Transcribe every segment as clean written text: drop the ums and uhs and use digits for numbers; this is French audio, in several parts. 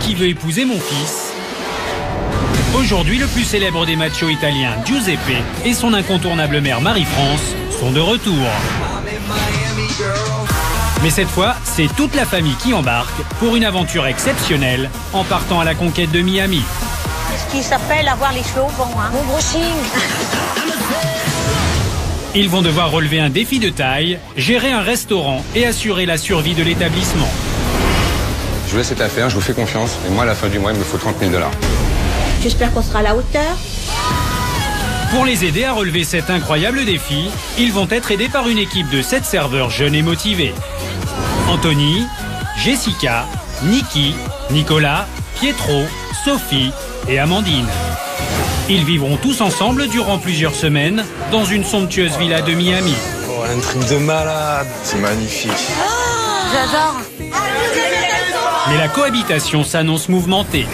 Qui veut épouser mon fils? Aujourd'hui, le plus célèbre des machos italiens, Giuseppe, et son incontournable mère Marie-France sont de retour. Mais cette fois, c'est toute la famille qui embarque pour une aventure exceptionnelle en partant à la conquête de Miami. Ce qui s'appelle avoir les cheveux au vent, hein. Mon brushing. Ils vont devoir relever un défi de taille, gérer un restaurant et assurer la survie de l'établissement. Je vous laisse cette affaire, je vous fais confiance. Et moi, à la fin du mois, il me faut 30 000 $. J'espère qu'on sera à la hauteur. Pour les aider à relever cet incroyable défi, ils vont être aidés par une équipe de 7 serveurs jeunes et motivés. Anthony, Jessica, Niki, Nicolas, Pietro, Sophie et Amandine. Ils vivront tous ensemble durant plusieurs semaines dans une somptueuse villa de Miami. Oh, un truc de malade. C'est magnifique. J'adore. Mais la cohabitation s'annonce mouvementée.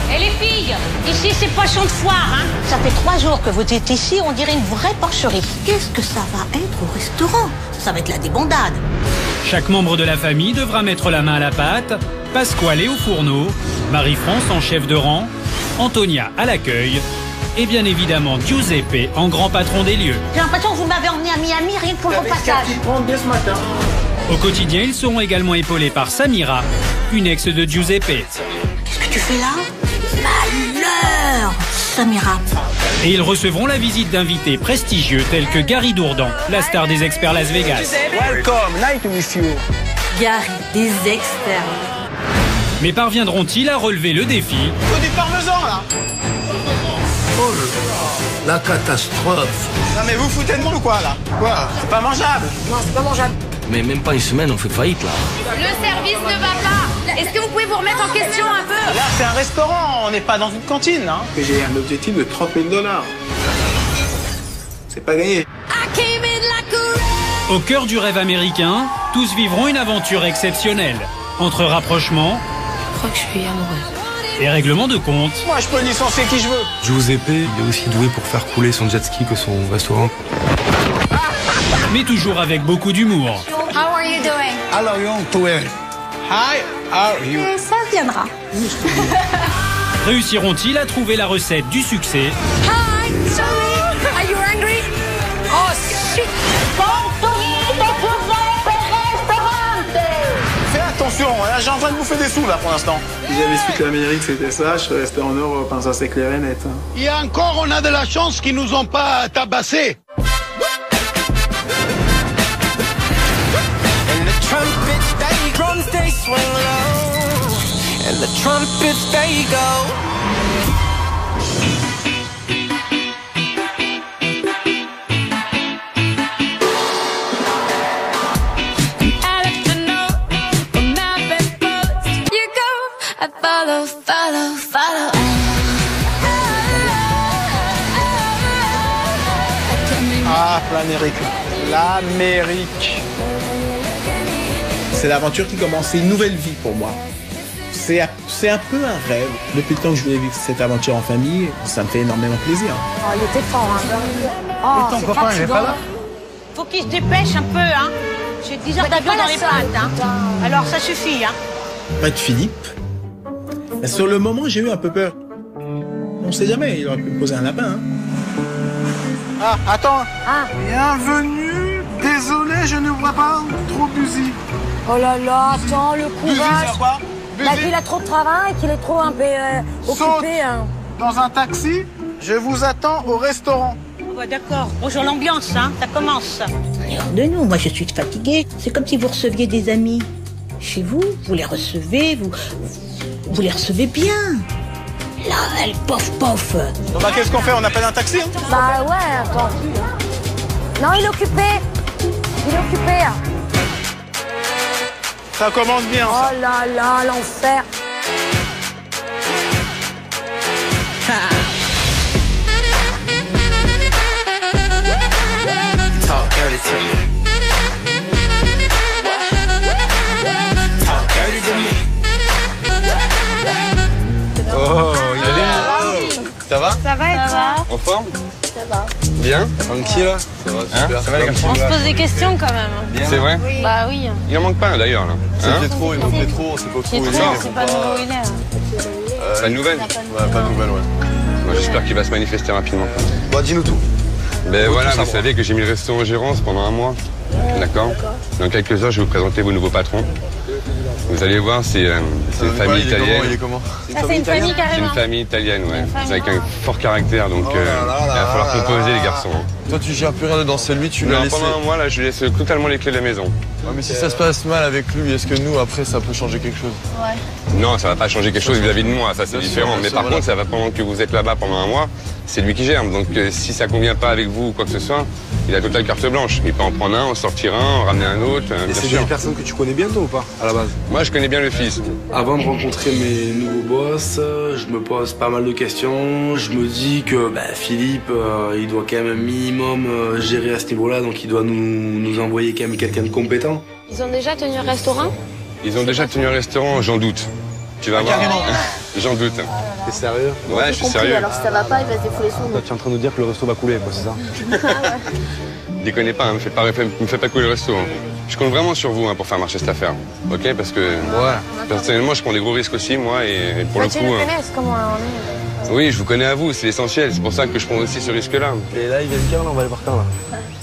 Et les filles, ici c'est poisson de foire, hein. Ça fait 3 jours que vous êtes ici, on dirait une vraie porcherie. Qu'est-ce que ça va être au restaurant? Ça va être la débandade. Chaque membre de la famille devra mettre la main à la pâte. Pasquale au fourneau, Marie-France en chef de rang, Antonia à l'accueil et bien évidemment Giuseppe en grand patron des lieux. J'ai l'impression que vous m'avez emmené à Miami rien que pour le repassage. Au quotidien, ils seront également épaulés par Samira, une ex de Giuseppe. Qu'est-ce que tu fais là? Malheur, Samira. Et ils recevront la visite d'invités prestigieux tels que Gary Dourdan, la star des experts Las Vegas. Welcome, nice to meet you. Gary, des experts. Mais parviendront-ils à relever le défi? Faut du parmesan là. Oh la catastrophe. Non mais vous foutez de moi ou quoi là? Quoi? C'est pas mangeable. Non, c'est pas mangeable. Mais même pas une semaine, on fait faillite là. Le service ne va pas. Est-ce que vous pouvez vous remettre en question un peu? Là c'est un restaurant, on n'est pas dans une cantine. Hein. J'ai un objectif de 30 000 $. C'est pas gagné. Au cœur du rêve américain, tous vivront une aventure exceptionnelle. Entre rapprochement Je crois que je suis amoureuse. et règlement de compte. Moi je peux licencier qui je veux. Giuseppe, il est aussi doué pour faire couler son jet ski que son restaurant. Mais toujours avec beaucoup d'humour. How are you doing? Alors, you to where? Hi, how are you? Ça viendra. Réussiront-ils à trouver la recette du succès? Hi, sorry. Are you hungry? Oh shit. Fais attention, là j'ai en train de bouffer des sous là pour l'instant. Si j'avais su que l'Amérique c'était ça, je serais resté en Europe, ça c'est clair et net. Et encore, on a de la chance qu'ils nous ont pas tabassés. Ah, l'Amérique. L'Amérique. C'est l'aventure qui commence, c'est une nouvelle vie pour moi. C'est un peu un rêve. Depuis le temps que je voulais vivre cette aventure en famille, ça me fait énormément plaisir. Oh, il était fort, hein. Oh, Ton copain, il est pas là? Faut qu'il se dépêche un peu, hein. J'ai 10 heures d'avion dans les pattes, hein. Alors ça suffit, hein. Pas de Philippe. Mais sur le moment, j'ai eu un peu peur. On sait jamais, il aurait pu me poser un lapin, hein. Ah, attends. Ah. Bienvenue. Désolé, je ne vois pas. Trop busy. Oh là là, attends, le Busy, courage. c'est quoi? Bah, qu'il a trop de travail, qu'il est trop un peu occupé, hein. Dans un taxi, je vous attends au restaurant. Ouais, d'accord. Bonjour l'ambiance, hein. Ça commence. De nous, moi je suis fatiguée. C'est comme si vous receviez des amis chez vous. Vous les recevez, vous les recevez bien. Là, elle pof. Bon bah qu'est-ce qu'on fait? On appelle un taxi, hein? Bah ouais, attends. Non, il est occupé. Hein. Ça commence bien, ça. Oh là là, l'enfer. Oh, il est là. Ça va? Ça va et toi? En forme? Ça va. Bien. Tranquille là. Ça va, super. Ça va les garçons? On se pose des questions quand même. C'est vrai? Bah oui. Il en manque pas d'ailleurs là. C'est trop, il manquait trop, c'est pas trop. C'est trop, c'est pas nouveau il est. Pas de nouvelles? Ouais, pas de nouvelles, ouais. Moi j'espère qu'il va se manifester rapidement. Bah dis-nous tout. Ben voilà, vous savez que j'ai mis le restaurant en gérance pendant un mois. D'accord? Dans quelques heures, je vais vous présenter vos nouveaux patrons. Vous allez voir, c'est une famille italienne. Il est comment? Ça c'est une famille C'est carrément. une famille italienne, ouais. C'est avec un fort caractère, donc il va falloir composer les garçons. Hein. Toi tu gères plus rien dedans, c'est lui, tu l'as Non, laissé. pendant un mois, là, je laisse totalement les clés de la maison. Ouais, mais si ça se passe mal avec lui, est-ce que nous, après, ça peut changer quelque chose? Non, ça va pas changer quelque chose vis-à-vis de moi, ça c'est différent. Mais par contre, ça va pendant que vous êtes là-bas pendant un mois, c'est lui qui gère. Donc si ça convient pas avec vous ou quoi que ce soit, il a totale carte blanche. Il peut en prendre un, en sortir un, en ramener un autre, Et bien c'est sûr. des personnes que tu connais bien toi ou pas, à la base? Moi, je connais bien le fils. Avant de rencontrer mes nouveaux boss, je me pose pas mal de questions. Je me dis que Philippe, il doit quand même un minimum gérer à ce niveau-là, donc il doit nous envoyer quand même quelqu'un de compétent. Ils ont déjà tenu un restaurant? Ils ont déjà tenu un restaurant, j'en doute. Tu vas voir. J'en doute. T'es sérieux? Ouais, je suis sérieux. Alors si ça va pas, il va se défouler son dos. Tu es en train de nous dire que le resto va couler, quoi, c'est ça? Déconnez pas, me faites pas couler le resto. Hein. Je compte vraiment sur vous pour faire marcher cette affaire. Ok? Parce que personnellement, je prends des gros risques aussi, moi, et pour le Tu coup. nous connais, comment on est. Oui, je vous connais à vous, c'est l'essentiel. C'est pour ça que je prends aussi ce risque-là. Et là, il vient de quand, là? On va aller voir quand, là?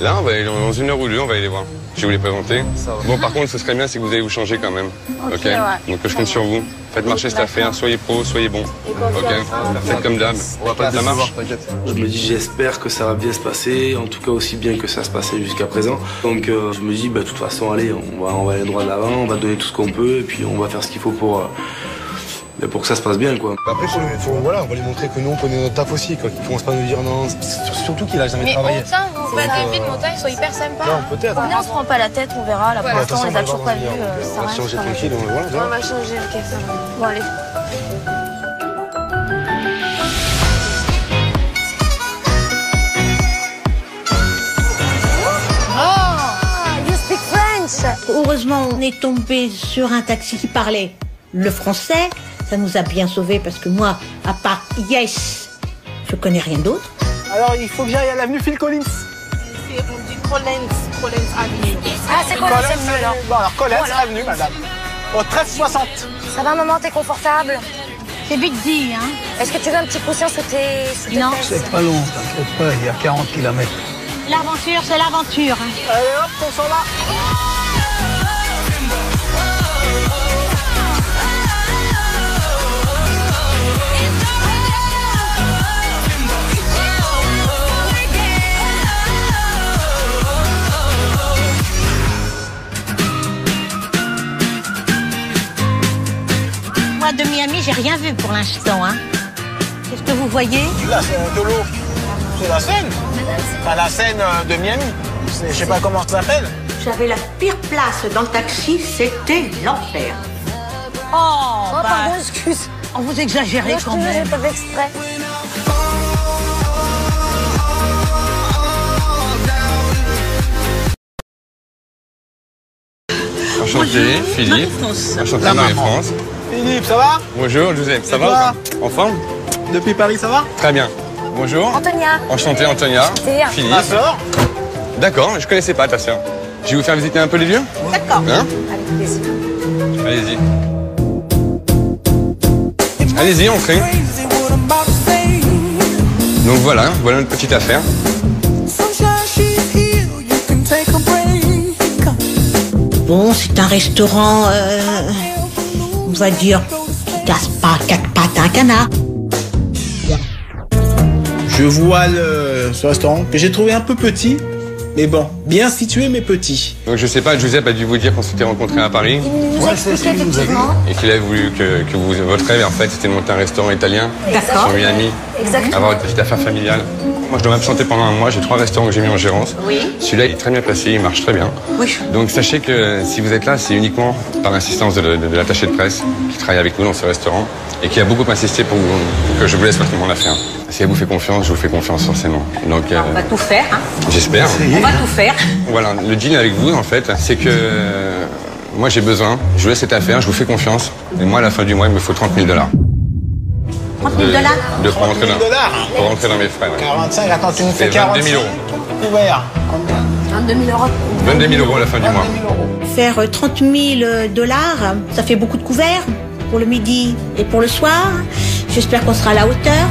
Là, on va aller dans 1 heure ou 2, on va aller les voir. Je vais vous les présenter. Bon, par contre, ce serait bien si vous allez vous changer quand même. Ok? Donc, je compte sur vous. Faites marcher cette affaire, soyez pro, soyez bon. Ok? Faites comme d'hab. On va pas te Ça marche? décevoir, t'inquiète. Je me dis, j'espère que ça va bien se passer, en tout cas aussi bien que ça se passait jusqu'à présent. Donc je me dis, de toute façon, allez, on va aller droit de l'avant, on va donner tout ce qu'on peut, et puis on va faire ce qu'il faut pour que ça se passe bien, quoi. Après, voilà, on va lui montrer que nous, on connaît notre taf aussi, quoi. Qu'ils commencent pas à nous dire non, surtout qu'il a jamais travaillé. Mais autant, vous avez vu de montagne, ils sont hyper sympas. Non, peut-être. Venez, on se prend pas la tête, on verra. Là, pour l'instant, on les a toujours pas vus. On va se changer tranquille, voilà. On va changer, ok, ça va. Bon, allez. You speak French. Heureusement, on est tombé sur un taxi qui parlait le français. Ça nous a bien sauvés parce que moi, à part Yes, je connais rien d'autre. Alors, il faut que j'aille à l'avenue Phil Collins. C'est du Collins Avenue. Ah, c'est quoi le mieux là? Bon, alors, Collins Avenue, madame. Au 1360. Ça va, maman, t'es confortable? C'est Big D, hein. Est-ce que tu veux un petit coussin sous tes Non. fesses? Pas long, t'inquiète pas, il y a 40 km. L'aventure, c'est l'aventure. Hein. Allez hop, on s'en va. Moi, de Miami, j'ai rien vu pour l'instant, hein. Qu'est-ce que vous voyez? Là, c'est de l'eau. C'est la Seine. Enfin, la Seine de Miami. Je sais pas comment ça s'appelle. J'avais la pire place dans le taxi, c'était l'enfer. Oh, Oh, pardon, excuse. on vous exagérez Moi, je quand te jure, même. j'ai pas fait exprès. Enchanté, Philippe. Enchanté, Marie-France. Philippe, ça va? Bonjour, Joseph. Ça Et va toi? ou pas? En forme? Depuis Paris, ça va? Très bien. Bonjour. Antonia. Enchanté, Antonia. Antonia. Philippe. Ma sœur? D'accord, je connaissais pas ta sœur. Je vais vous faire visiter un peu les lieux. D'accord. Hein? Avec plaisir. Allez-y. Allez-y, entrez. Donc voilà notre petite affaire. Bon, c'est un restaurant, on va dire, qui casse pas 4 pattes à un canard. Je vois ce restaurant que j'ai trouvé un peu petit, mais bon, bien situé mais petit. Donc je sais pas, Joseph a dû vous dire qu'on s'était rencontrés à Paris Il nous explique effectivement. et qu'il avait voulu que votre rêve en fait c'était de monter un restaurant italien D'accord. sur Miami, Exactement. avoir une petite affaire familiale. Moi je dois m'absenter pendant un mois, j'ai 3 restaurants que j'ai mis en gérance. Oui. Celui-là il est très bien placé, il marche très bien. Oui. Donc sachez que si vous êtes là, c'est uniquement par l'insistance de l'attaché de presse qui travaille avec nous dans ce restaurant et qui a beaucoup insisté pour que je vous laisse votre l'affaire. Si elle vous fait confiance, je vous fais confiance forcément. Donc On va tout faire, hein. j'espère. On va tout faire. Voilà, le deal avec vous en fait, c'est que moi j'ai besoin, je vous laisse cette affaire, je vous fais confiance. Et moi à la fin du mois, il me faut $30 000. 30 000 dollars pour rentrer dans, pour rentrer dans mes frais. Ouais. 45, attends, tu nous fais C'est 45. 22 000 euros. Ouvert. 22 000 euros. 22 000 euros à la fin du mois. Faire 30 000 dollars, ça fait beaucoup de couverts pour le midi et pour le soir. J'espère qu'on sera à la hauteur.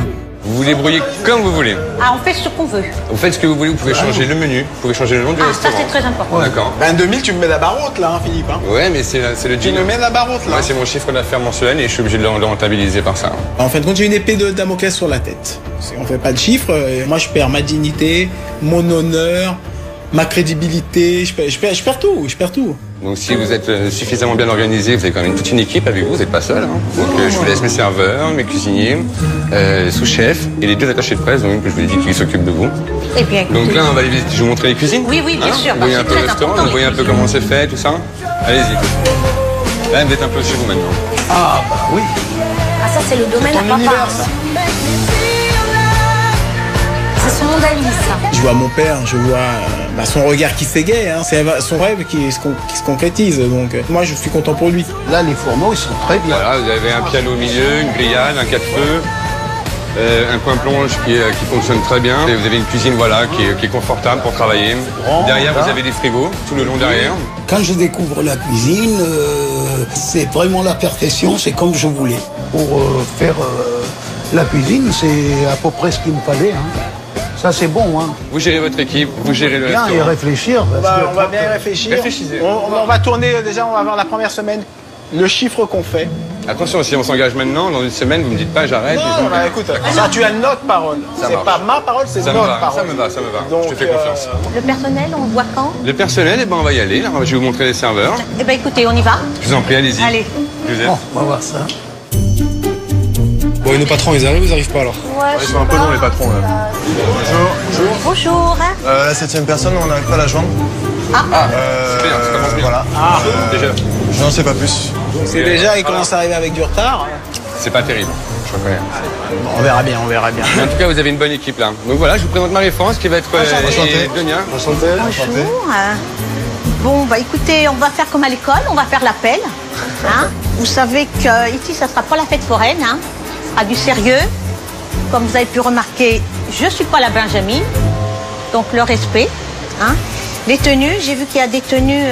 Vous vous débrouillez comme vous voulez. Ah, on fait ce qu'on veut. Vous faites ce que vous voulez, vous pouvez changer le menu, vous pouvez changer le nom du Ah, ça restaurant. c'est très important. D'accord. 22 000, tu me mets la barre haute, là, hein, Philippe. Hein. Ouais, mais c'est le Tu deal. me mets la barre haute, là. Ouais, c'est mon chiffre d'affaires mensuel et je suis obligé de le rentabiliser par ça. En fin de compte, j'ai une épée de Damoclès sur la tête. On fait pas de chiffres. Moi, je perds ma dignité, mon honneur, ma crédibilité. Je perds tout. Je perds tout. Donc si vous êtes suffisamment bien organisé, vous avez quand même toute une équipe avec vous, vous n'êtes pas seul. Hein. Donc je vous laisse mes serveurs, mes cuisiniers, sous-chefs et les 2 attachés de presse, donc je vous ai dit qu'ils s'occupent de vous. Eh bien, écoutez. Donc là, on va aller visiter, je vais vous montrer les cuisines. Oui, oui, bien sûr, Vous bah, voyez c'est un peu le très restaurant, important, vous voyez les un peu cuisines. comment c'est fait, tout ça. Allez-y. Là, vous êtes un peu chez vous maintenant. Ah, bah oui. Ah, ça, c'est le domaine à Ton papa. univers, ça. C'est son monde à lui, ça. Je vois mon père, je vois son regard qui s'égaye. Hein. C'est son rêve qui se concrétise. Donc moi, je suis content pour lui. Là, les fourneaux, ils sont très bien. Voilà, vous avez un piano au milieu, une grillade, un quatre-feux, un coin plonge qui fonctionne très bien. Et vous avez une cuisine qui est confortable pour travailler. Derrière, vous avez des frigos tout le long derrière. Quand je découvre la cuisine, c'est vraiment la perfection, c'est comme je voulais. Pour faire la cuisine, c'est à peu près ce qu'il me fallait. Hein. Ça, c'est bon. Hein. Vous gérez votre équipe, vous gérez le Bien restaurant. y réfléchir. On va bien y réfléchir. Réfléchissez. On va tourner, déjà, on va voir la première semaine. Le chiffre qu'on fait. Attention, si on s'engage maintenant, dans une semaine, vous me dites pas j'arrête. Non, bah écoute, ça, tu as notre parole. Ça C'est marche. pas ma parole, c'est Ça me notre va, parole. ça me va, ça me va. Donc, je te fais confiance. Le personnel, on voit quand? Le personnel, eh ben, on va y aller. Là, je vais vous montrer les serveurs. Eh bien, écoutez, on y va. Je vous en prie, allez-y. Allez. Je vous aide. Bon, on va voir ça. Bon, et nos patrons, ils arrivent pas alors? Ouais, Ils sont un peu longs, les patrons, là. Bonjour. Bonjour. La 7e personne, on n'arrive pas à la joindre. C'est bien, ça commence bien. Voilà. Déjà, Je n'en sais pas plus. C'est déjà, il commence à arriver avec du retard. c'est pas terrible. Je reconnais. On verra bien, on verra bien. Mais en tout cas, vous avez une bonne équipe là. Donc voilà, je vous présente Marie-France qui va être Enchanté. et Donia. Enchanté. Bonjour. Bon, bah écoutez, on va faire comme à l'école, on va faire l'appel. Hein. Vous savez que ici, ça sera pas la fête foraine, hein. Ça sera du sérieux. Comme vous avez pu remarquer, je suis pas la Benjamin, donc le respect. Hein. Les tenues, j'ai vu qu'il y a des tenues,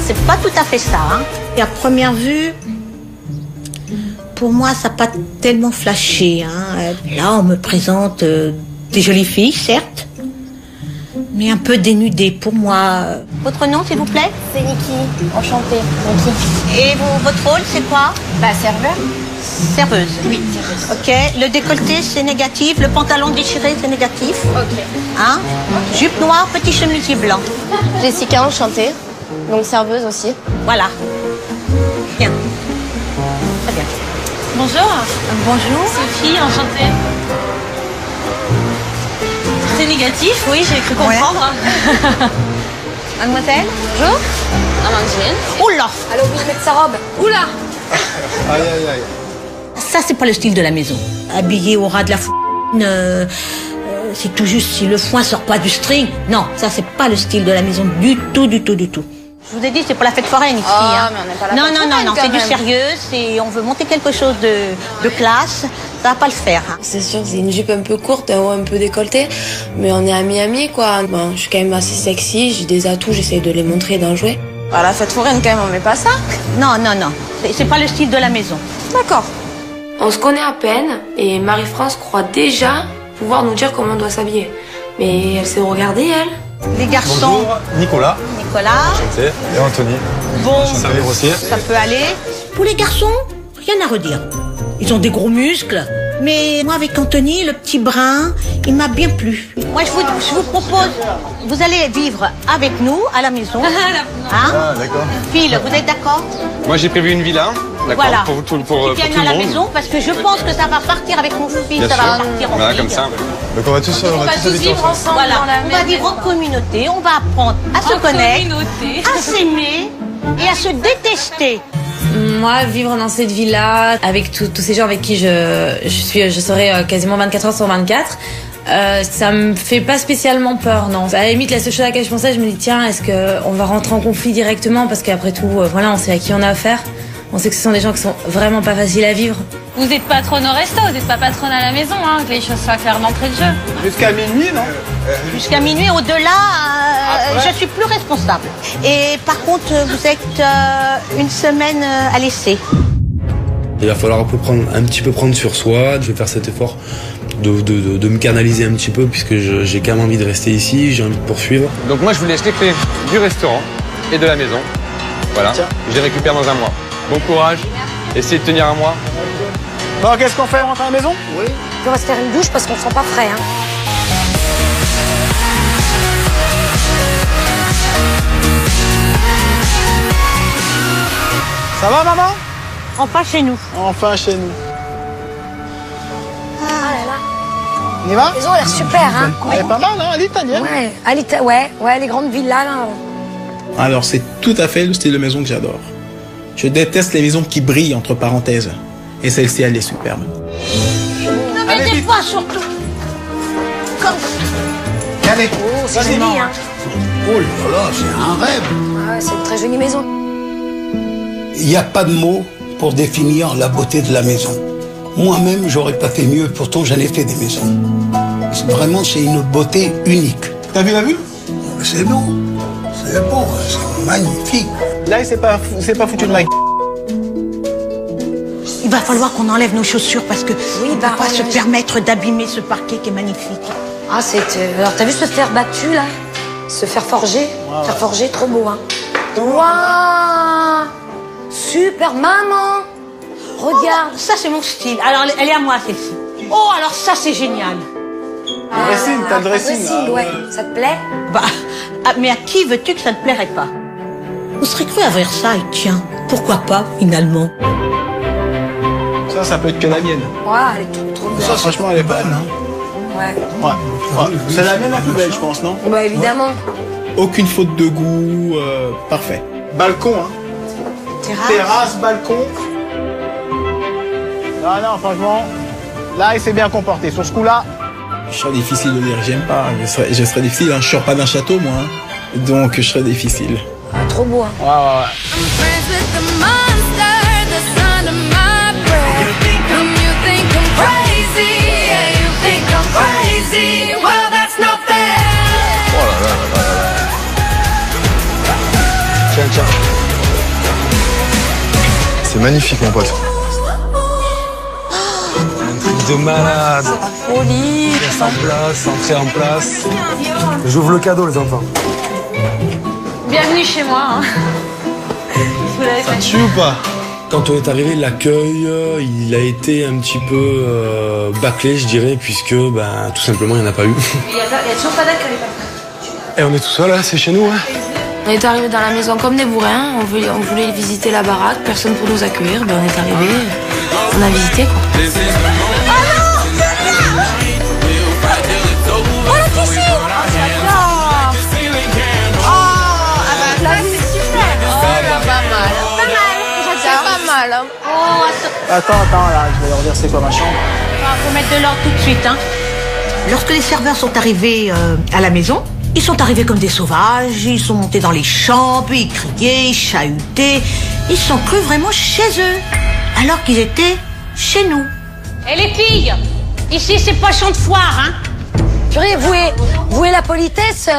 c'est pas tout à fait ça. Hein. Et à première vue, pour moi, ça n'a pas tellement flashé. Hein. Là, on me présente des jolies filles, certes, mais un peu dénudées pour moi. Votre nom, s'il vous plaît? C'est Niki. Enchantée, Niki. Et votre rôle, c'est quoi? Bah, serveur. Serveuse. Oui, serveuse. Ok. Le décolleté, c'est négatif. Le pantalon déchiré, c'est négatif. Ok. Hein? Jupe noire, petit chemisier blanc. Jessica, enchantée. Donc serveuse aussi. Voilà. Bien. Très bien. Bonjour. Bonjour. Sophie, enchantée. C'est négatif, oui, j'ai cru comprendre. Mademoiselle? Bonjour. Amandine. Oula! Elle a oublié de mettre sa robe. Oula. Aïe, aïe, aïe. Ça, c'est pas le style de la maison. Habillé au ras de la c'est tout juste si le foin sort pas du string. Non, ça, c'est pas le style de la maison du tout, du tout, du tout. Je vous ai dit, c'est pour la fête foraine ici. Ah, hein. mais on n'est pas la non, fête non, non, foraine, non, quand c'est du même. sérieux. On veut monter quelque chose de classe. Ça va pas le faire. Hein. C'est sûr, c'est une jupe un peu courte, un haut un peu décolleté, mais on est amis quoi. Bon, je suis quand même assez sexy, j'ai des atouts, j'essaie de les montrer et d'en jouer. À la fête foraine, quand même, on met pas ça. Non, non, non. C'est pas le style de la maison. D'accord. On se connaît à peine et Marie-France croit déjà pouvoir nous dire comment on doit s'habiller. Mais elle sait regarder, elle. Les garçons. Bonjour, Nicolas. Nicolas. Enchanté. Et Anthony. Bon, Enchanté aussi. ça peut aller. Pour les garçons, rien à redire. Ils ont des gros muscles. Mais moi, avec Anthony, le petit brun, il m'a bien plu. Moi, je vous propose, vous allez vivre avec nous à la maison. Hein? Ah, d'accord. Phil, vous êtes d'accord? Moi, j'ai prévu une villa. D'accord. Voilà. Pour tout Qui viennent le à la monde. maison, parce que je pense que ça va partir avec mon fils, Bien ça sûr. va partir en Voilà, fille. comme ça. Donc on va tous habiter vivre ensemble Voilà, dans la on va même vivre en communauté, on va apprendre à se connaître, à s'aimer et à se détester. Moi, vivre dans cette villa, avec tous ces gens avec qui je serai quasiment 24 heures sur 24, ça me fait pas spécialement peur, non. À la limite, la seule chose à laquelle je pensais, je me dis, tiens, est-ce qu'on va rentrer en conflit directement? Parce qu'après tout, voilà, on sait à qui on a affaire. On sait que ce sont des gens qui sont vraiment pas faciles à vivre. Vous êtes patronne au resto, vous n'êtes pas patronne à la maison, hein, que les choses soient claires d'entrée de jeu. Jusqu'à minuit, non? Jusqu'à minuit, au-delà, je suis plus responsable. Et par contre, vous êtes une semaine à l'essai. Il va falloir un petit peu prendre sur soi. Je vais faire cet effort de me canaliser un petit peu puisque j'ai quand même envie de rester ici, j'ai envie de poursuivre. Donc moi je vous laisse les clés du restaurant et de la maison. Voilà, je les récupère dans un mois. Bon courage, essayez de tenir un mois. Bon, qu'est-ce qu'on fait? On rentre à la maison? Oui. On va se faire une douche parce qu'on sent pas frais. Hein. Ça va, maman? Enfin chez nous. Enfin chez nous. Ah là là. On y va? La maison a l'air super, hein? Elle est pas mal, hein? Elle est italienne. Ouais, les grandes villas, là. Alors, c'est tout à fait le style de maison que j'adore. Je déteste les maisons qui brillent, entre parenthèses. Et celle-ci, elle est superbe. Ne mettez pas surtout. Comme ça. Allez, Oh, c'est joli, hein? Oh là là, c'est un rêve. Ah ouais, c'est une très jolie maison. Il n'y a pas de mots pour définir la beauté de la maison. Moi-même, j'aurais pas fait mieux, pourtant j'en ai fait des maisons. Vraiment, c'est une beauté unique. T'as vu la vue? C'est bon, c'est magnifique. Là, il s'est pas foutu de ma gueule. Il va falloir qu'on enlève nos chaussures parce que Oui, on ne peut pas se permettre d'abîmer ce parquet qui est magnifique. Ah, alors, t'as vu ce fer battu, là? Ce fer forgé? Wow. Fer forgé, trop beau, hein? Waouh! Super, maman! Regarde! Oh, ça, c'est mon style. Alors, elle est à moi, celle-ci. Oh, alors ça, c'est génial. Le dressing, t'as le dressing, là. ouais. Ça te plaît? Bah, mais à qui veux-tu que ça ne plairait pas? Vous serez cru à Versailles, tiens. Pourquoi pas, finalement? Ça peut être que la mienne. Ouais, elle est trop belle. Ça, franchement, elle est bonne, hein? Ouais. C'est la mienne la plus belle, je pense, non? Bah, évidemment. Aucune faute de goût, parfait. Balcon, hein? Terrasse, balcon. Non, franchement, là, il s'est bien comporté. Sur ce coup-là... Je serais difficile de dire j'aime pas. Je serais difficile, hein. Je sors pas d'un château, moi. Hein. Donc, je serais difficile. Ah, trop beau, hein? Ouais. Tiens. C'est magnifique, mon pote. Un truc de malade. Folie! Place en place, entrée en place. J'ouvre le cadeau, les enfants. Bienvenue chez moi. Hein. Vous l'avez fait. Tu ou pas? Quand on est arrivé, l'accueil, il a été un petit peu bâclé, je dirais, puisque tout simplement, il n'y en a pas eu. Il y a toujours pas d'accueil. Et on est tout seul, là, c'est chez nous, hein? On est arrivé dans la maison comme des bourrins, on voulait visiter la baraque, personne pour nous accueillir, on est arrivé, on a visité quoi. Attends, là, je vais leur dire c'est quoi ma chambre. Faut mettre de l'ordre tout de suite, hein. Lorsque les serveurs sont arrivés à la maison, ils sont arrivés comme des sauvages, ils sont montés dans les chambres, ils criaient, ils chahutaient. Ils sont crus vraiment chez eux, alors qu'ils étaient chez nous. Et les filles, ici c'est pas champ de foire, hein. Purée, vouer la politesse,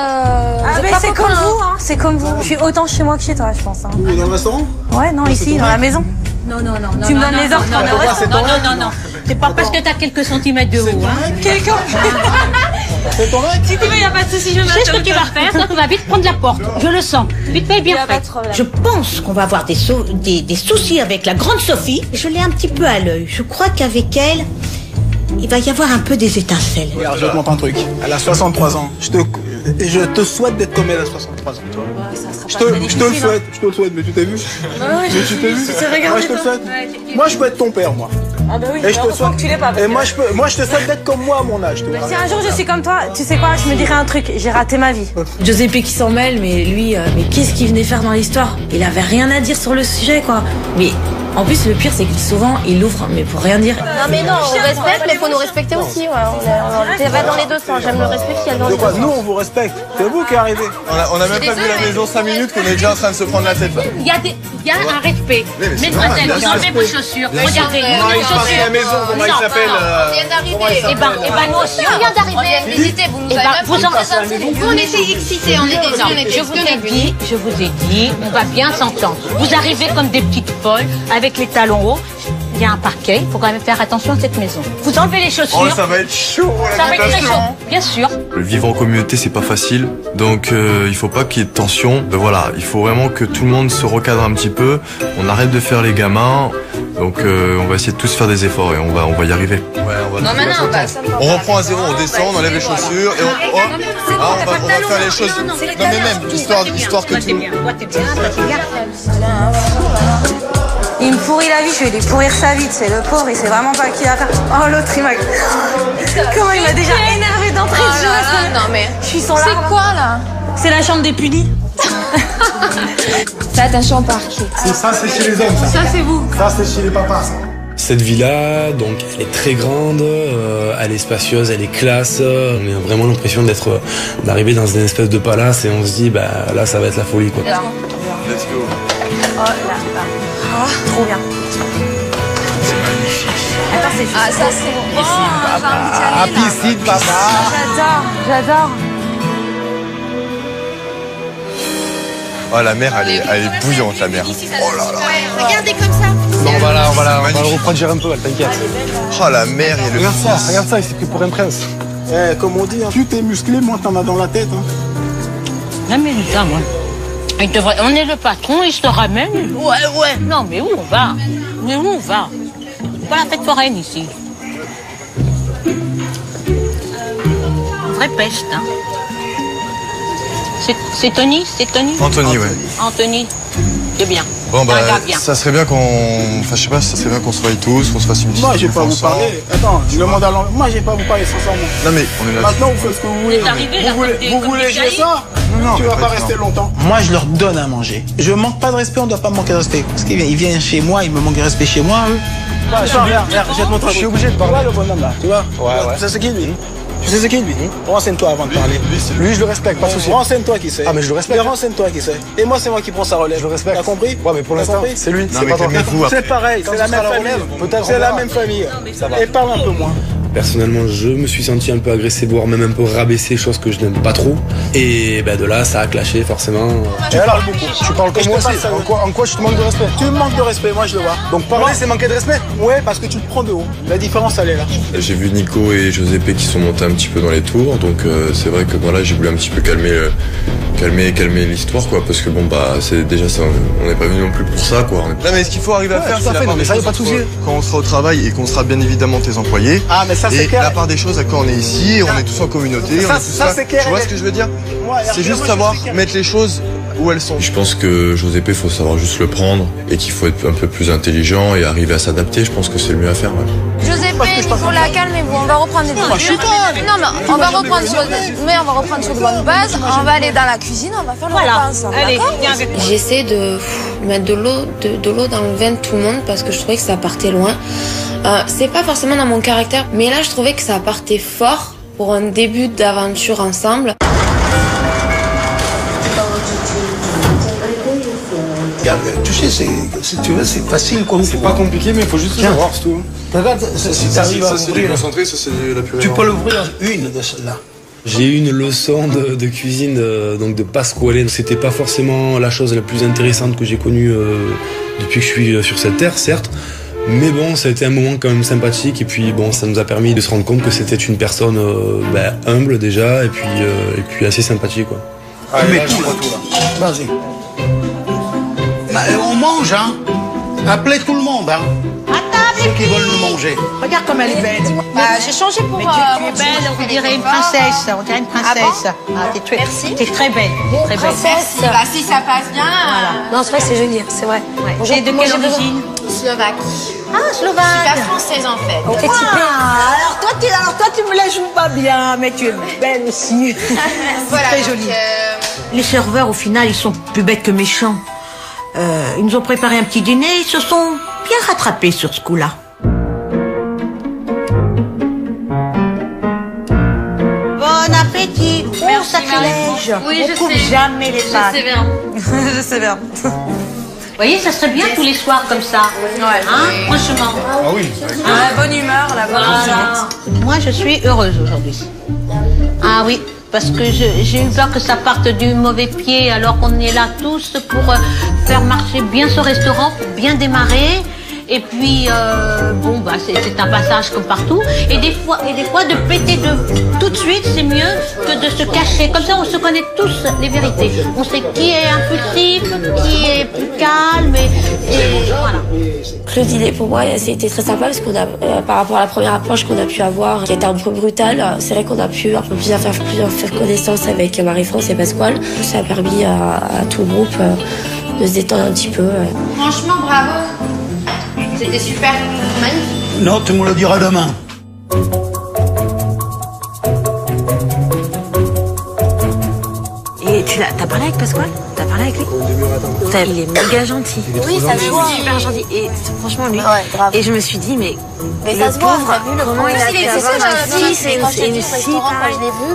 c'est comme vous, hein. C'est comme vous. Je suis autant chez moi que chez toi, je pense. Hein. Où, dans le restaurant? Ouais, non, ici, dans la maison. Non. Tu me donnes les ordres quand même. Non. C'est pas parce que t'as quelques centimètres de haut, hein. C'est ton mec? Si tu veux, y a pas de soucis, je Tu sais ce que tu vas faire, ça, tu vas vite prendre la porte. Je le sens. Vite fait, bien fait. Je pense qu'on va avoir des soucis avec la grande Sophie. Je l'ai un petit peu à l'œil. Je crois qu'avec elle, il va y avoir un peu des étincelles. Regarde, je te montre un truc. Elle a 63 ans. Je te souhaite d'être comme elle à 63 ans, toi. Je te le souhaite, mais tu t'es vu? Mais tu t'es vu? Moi, je te le souhaite. Moi, je peux être ton père, moi. Ah bah oui, et je te souhaite que tu l'es pas. Et moi, je te souhaite d'être comme moi à mon âge. Si un jour je suis comme toi, tu sais quoi, je me dirais un truc, j'ai raté ma vie. Giuseppe qui s'en mêle, mais lui, mais qu'est-ce qu'il venait faire dans l'histoire? Il avait rien à dire sur le sujet, quoi. Mais En plus, le pire, c'est que souvent, il ouvre, mais pour rien dire. Non mais non, on respecte, mais il faut nous respecter aussi. Ouais. Ça va dans les deux sens. J'aime le respect qui a dans les deux sens. Nous, on vous respecte. C'est vous qui arrivez. On a même pas vu la maison 5 minutes qu'on est déjà en train de se prendre la tête là. Il y a un respect. Mesdemoiselles, vous enlevez vos chaussures. Regardez, Comment il s'appelle la maison? Comment il s'appelle? On vient d'arriver. Eh ben, nous aussi, on vient d'arriver. Visitez, vous nous avez Vous, on était excités, on était je vous ai dit, on va bien s'entendre. Vous arrivez comme des petites folles, avec les talons hauts. Il y a un parquet, il faut quand même faire attention à cette maison. Vous enlevez les chaussures. Oh, ça va être chaud, ça va être très chaud, bien sûr. Le vivre en communauté, c'est pas facile, donc il faut pas qu'il y ait de tension. Voilà, il faut vraiment que tout le monde se recadre un petit peu. On arrête de faire les gamins, donc on va essayer de tous faire des efforts et on va y arriver. Ouais, on reprend à zéro, on descend, on enlève les chaussures et on va faire les choses. Non mais même, histoire que tout. Il me pourrit la vie, je vais lui pourrir sa vie, c'est le pauvre, il sait vraiment pas qui a faire. Oh l'autre il m'a... Comment il m'a déjà énervé d'entrée de jeu. Non mais... Je suis sans larmes. C'est quoi là? C'est la chambre des punis. Fais attention au parquet. Ça c'est chez les hommes, ça. Ça c'est vous. Ça c'est chez les papas, ça. Cette villa, donc, elle est très grande, elle est spacieuse, elle est classe. On a vraiment l'impression d'arriver dans une espèce de palace et on se dit, bah là, ça va être la folie, quoi. Let's go. Oh là là. Oh, trop bien. C'est magnifique. Attends, c'est juste. Ah, ça c'est bon. Ah, piscine, papa. J'adore. Oh, la mer, elle est bouillante, la mer. Oh là là. Regardez comme ça. Bon, on va le refroidir un peu, t'inquiète. Oh, la mer, il y a le... Regarde ça, il s'est pris pour un prince. Comme on dit, hein, plus t'es musclé, moins t'en as dans la tête. Hein. Non mais ça, moi. On est le patron, il se ramène. Ouais. Non, mais où on va? C'est pas la fête foraine ici. Vraie peste, hein. C'est Tony? Anthony, ouais. Anthony, c'est bien. Bon, bah, bien. ça serait bien ça serait bien qu'on se voie tous, qu'on se fasse une petite... Moi, j'ai pas vous parler. Attends, je demande à l'envers. Moi, j'ai pas vous parler sincèrement. Non, mais on est là. Maintenant, vous faites ce que vous voulez. Vous voulez jouer ça? Non, tu vas pas rester longtemps. Moi, je leur donne à manger. Je manque pas de respect, on doit pas me manquer de respect. Parce qu'ils viennent chez moi, ils me manquent de respect chez moi, eux. Regarde, je suis obligé de parler. Tu vois le bonhomme là, tu vois? Ouais. Tu sais ce qu'il lui? Renseigne-toi avant de parler. Lui, je le respecte, pas de souci. Renseigne-toi qui c'est. Ah, mais je le respecte. Renseigne-toi qui c'est. Et moi, c'est moi qui prends sa relève. Je le respecte. T'as compris? Ouais, mais pour l'instant, c'est lui. Non, mais calmez-vous. C'est pareil, c'est la même famille. C'est la même famille. Et parle un peu moins. Personnellement, je me suis senti un peu agressé, voire même un peu rabaissé, chose que je n'aime pas trop. Et ben de là, ça a clashé forcément. Tu parles beaucoup. Tu parles comme moi aussi. En quoi je te manque de respect? Tu me manques de respect, moi je le vois. Donc parler, c'est manquer de respect? Ouais, parce que tu te prends de haut. La différence, elle est là. J'ai vu Nico et Giuseppe qui sont montés un petit peu dans les tours, donc c'est vrai que voilà, j'ai voulu un petit peu calmer l'histoire, quoi, parce que bon bah c'est déjà ça, on n'est pas venu non plus pour ça, quoi. Non, mais ce qu'il faut arriver à faire, c'est la part des choses quand on sera au travail et qu'on sera bien évidemment tes employés. Ah, mais ça c'est clair. La part des choses quand on est ici, on est tous en communauté. Ça c'est clair. Tu vois ce que je veux dire? C'est juste savoir mettre les choses où elles sont. Je pense que Giuseppe, il faut savoir juste le prendre et qu'il faut être un peu plus intelligent et arriver à s'adapter. Je pense que c'est le mieux à faire. Ouais. Giuseppe, Nicolas, calmez-vous, on va reprendre des bonnes bases. Non, mais on va reprendre sur de bonnes bases. On va aller dans la cuisine, on va faire le repas ensemble. Allez, j'essaie de mettre de l'eau dans le vin de tout le monde parce que je trouvais que ça partait loin. C'est pas forcément dans mon caractère, mais là je trouvais que ça partait fort pour un début d'aventure ensemble. Tu sais, si tu veux, c'est facile comme c'est pas compliqué, mais il faut juste savoir, c'est tout. Regarde, si tu arrives à l'ouvrir, concentré, ça c'est la purée. Tu peux l'ouvrir une de celles-là. J'ai eu une leçon de cuisine donc de Pasquale. C'était pas forcément la chose la plus intéressante que j'ai connue depuis que je suis sur cette terre, certes. Mais bon, ça a été un moment quand même sympathique et puis bon, ça nous a permis de se rendre compte que c'était une personne humble déjà et puis assez sympathique, quoi. Allez, mets tout là. Vas-y. On mange, hein. Appelez tout le monde, hein. Ceux qui veulent le manger. Regarde comme elle est belle. J'ai changé pour... Mais tu es belle, on dirait une princesse. On dirait une princesse. Merci. T'es très belle. Très belle. Merci. Bah, si ça passe bien... Non, c'est vrai, c'est joli, c'est vrai. J'ai de quelle origine? Slovaque. Ah, slovaque. Je suis pas française en fait. Alors toi, tu me la joues pas bien, mais tu es belle aussi. Voilà, très jolie. Les serveurs, au final, ils sont plus bêtes que méchants. Ils nous ont préparé un petit dîner, ils se sont bien rattrapé sur ce coup-là. Bon appétit. Merci, sacrilège. Oui, on coupe jamais les pâtes. Je sais bien. Je sais bien. Vous voyez, ça serait bien tous les soirs comme ça. Ouais. Hein, franchement. Ah oui. Bonne humeur, la bonne Voilà. Moi, je suis heureuse aujourd'hui. Ah oui, parce que j'ai eu peur que ça parte du mauvais pied, alors qu'on est là tous pour faire marcher bien ce restaurant, pour bien démarrer. Et puis, bon, bah, c'est un passage comme partout. Et des fois, de péter tout de suite, c'est mieux que de se cacher. Comme ça, on se connaît tous les vérités. On sait qui est impulsif, qui est plus calme, et voilà. Claude, il est pour moi, c'était très sympa parce qu'on a, par rapport à la première approche qu'on a pu avoir, qui était un peu brutale, c'est vrai qu'on a pu un peu plus faire connaissance avec Marie-France et Pasquale. Ça a permis à tout le groupe de se détendre un petit peu. Franchement, bravo. C'était super. Magnifique. Non, tu me le diras demain. Et t'as parlé avec Pasquale? T'as parlé avec lui? Il est méga gentil. Oui, ça se voit. Super gentil. Et franchement, lui. Ouais, grave. Et je me suis dit, mais ça se voit, t'as vu le comment il a il fait est avoir un fils et une fille,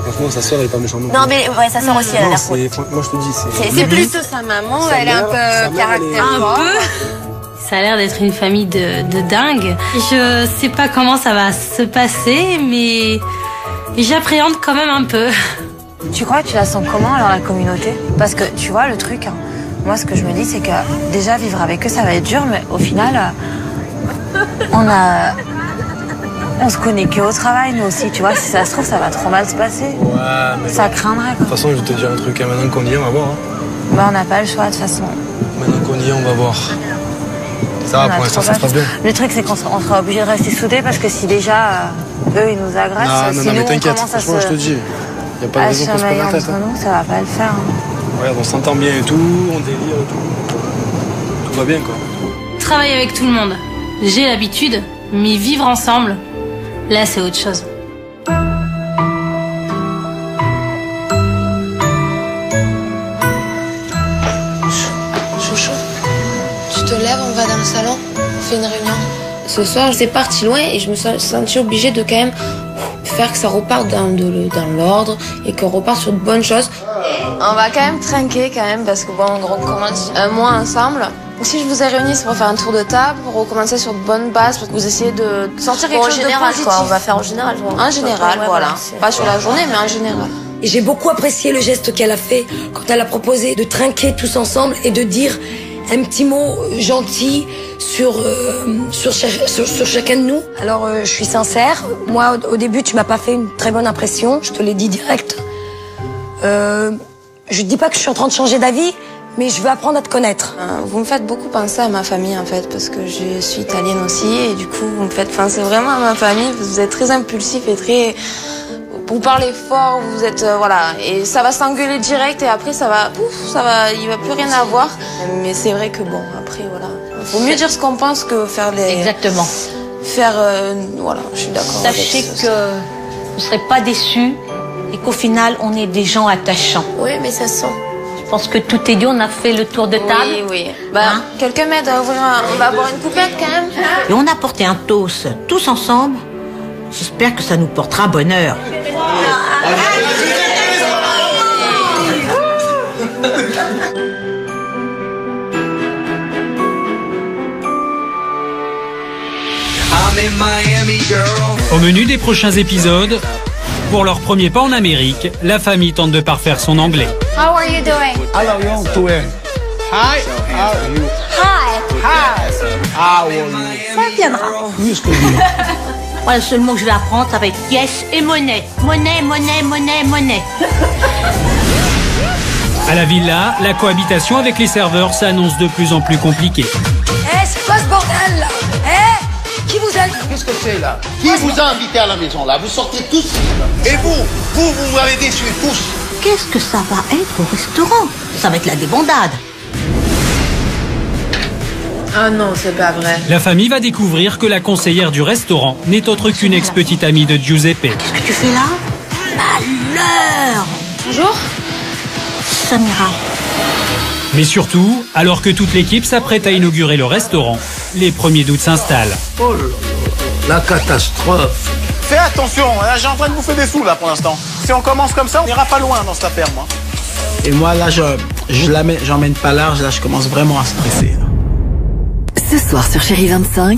Franchement, sa sœur, elle est pas méchante. Non, mais ouais, sa sœur aussi, elle a l'air cool. Moi, je te dis, C'est plutôt sa maman, elle est un peu caractère fort. Ça a l'air d'être une famille de dingue. Je sais pas comment ça va se passer, mais j'appréhende quand même un peu. Tu crois que tu la sens comment alors la communauté? Parce que tu vois le truc, hein, moi ce que je me dis c'est que déjà vivre avec eux ça va être dur, mais au final on se connaît que au travail nous aussi, tu vois, si ça se trouve ça va trop mal se passer. Ouais, mais ça craindrait quoi. De toute façon, je vais te dire un truc, hein, maintenant qu'on y est, on va voir. Hein. Bah on n'a pas le choix de toute façon. Maintenant qu'on y est, on va voir. Ça va, pour l'instant, ça se passe bien. Le truc c'est qu'on sera obligé de rester soudés parce que si déjà eux ils nous agressent, non, si mais nous on t'inquiète, commence à franchement, je te dis. Y a pas de raison qu'on se prenne la tête. entre nous, ça va pas le faire. Hein. Ouais, on s'entend bien et tout, on délire et tout. Tout va bien, quoi. Travailler avec tout le monde, j'ai l'habitude, mais vivre ensemble, là c'est autre chose. Chouchou, tu te lèves, on va dans le salon, on fait une réunion. Ce soir, c'est parti loin et je me suis sentie obligée de quand même faire que ça reparte dans l'ordre et qu'on reparte sur de bonnes choses. On va quand même trinquer quand même parce que bon, on recommence un mois ensemble. Si je vous ai réunis, c'est pour faire un tour de table, pour recommencer sur de bonnes bases, pour que vous essayez de sortir quelque chose de positif. Quoi, on va faire en général. En général, voilà. Pas sur la journée, mais en général. Et j'ai beaucoup apprécié le geste qu'elle a fait quand elle a proposé de trinquer tous ensemble et de dire un petit mot gentil sur chacun de nous. Alors, je suis sincère. Moi, au début, tu m'as pas fait une très bonne impression. Je te l'ai dit direct. Je dis pas que je suis en train de changer d'avis, mais je veux apprendre à te connaître. Vous me faites beaucoup penser à ma famille, en fait, parce que je suis italienne aussi, et du coup, vous me faites penser vraiment à ma famille. Vous êtes très impulsif et très... Vous parlez fort, vous êtes... voilà, et ça va s'engueuler direct, et après, il va plus rien avoir. Mais c'est vrai que bon, après, voilà. Vaut mieux dire ce qu'on pense que faire les... Exactement. Voilà, je suis d'accord. Sachez que vous ne serez pas déçus et qu'au final, on est des gens attachants. Oui, mais ça sent. Je pense que tout est dit, on a fait le tour de table. Oui. Bah, quelqu'un m'aide à ouvrir on va boire une coupette quand même. Et on a porté un toast tous ensemble. J'espère que ça nous portera bonheur. Au menu des prochains épisodes, pour leur premier pas en Amérique, la famille tente de parfaire son anglais. How are you doing? How are you doing? Hi. How are you? Hi. How are you? Ça viendra. Oui, ce que je dis. Moi, le seul mot que je vais apprendre, ça va être yes et monnaie. Monnaie. À la villa, la cohabitation avec les serveurs s'annonce de plus en plus compliquée. C'est quoi ce bordel là? Qui vous a... Qu'est-ce que c'est là? Qui vous a invité à la maison là? Vous sortez tous. Et vous m'avez déçu tous. Qu'est-ce que ça va être au restaurant? Ça va être la débandade. Ah non, c'est pas vrai. La famille va découvrir que la conseillère du restaurant n'est autre qu'une ex-petite amie de Giuseppe. Qu'est-ce que tu fais là? Malheur! Bonjour. Samira. Mais surtout, alors que toute l'équipe s'apprête à inaugurer le restaurant, les premiers doutes s'installent. Oh là là, la catastrophe. Fais attention, là j'ai en train de bouffer des sous là pour l'instant. Si on commence comme ça, on n'ira pas loin dans cette affaire, moi. Et moi là, j'emmène pas large, là je commence vraiment à stresser. Là. Ce soir sur Chérie 25.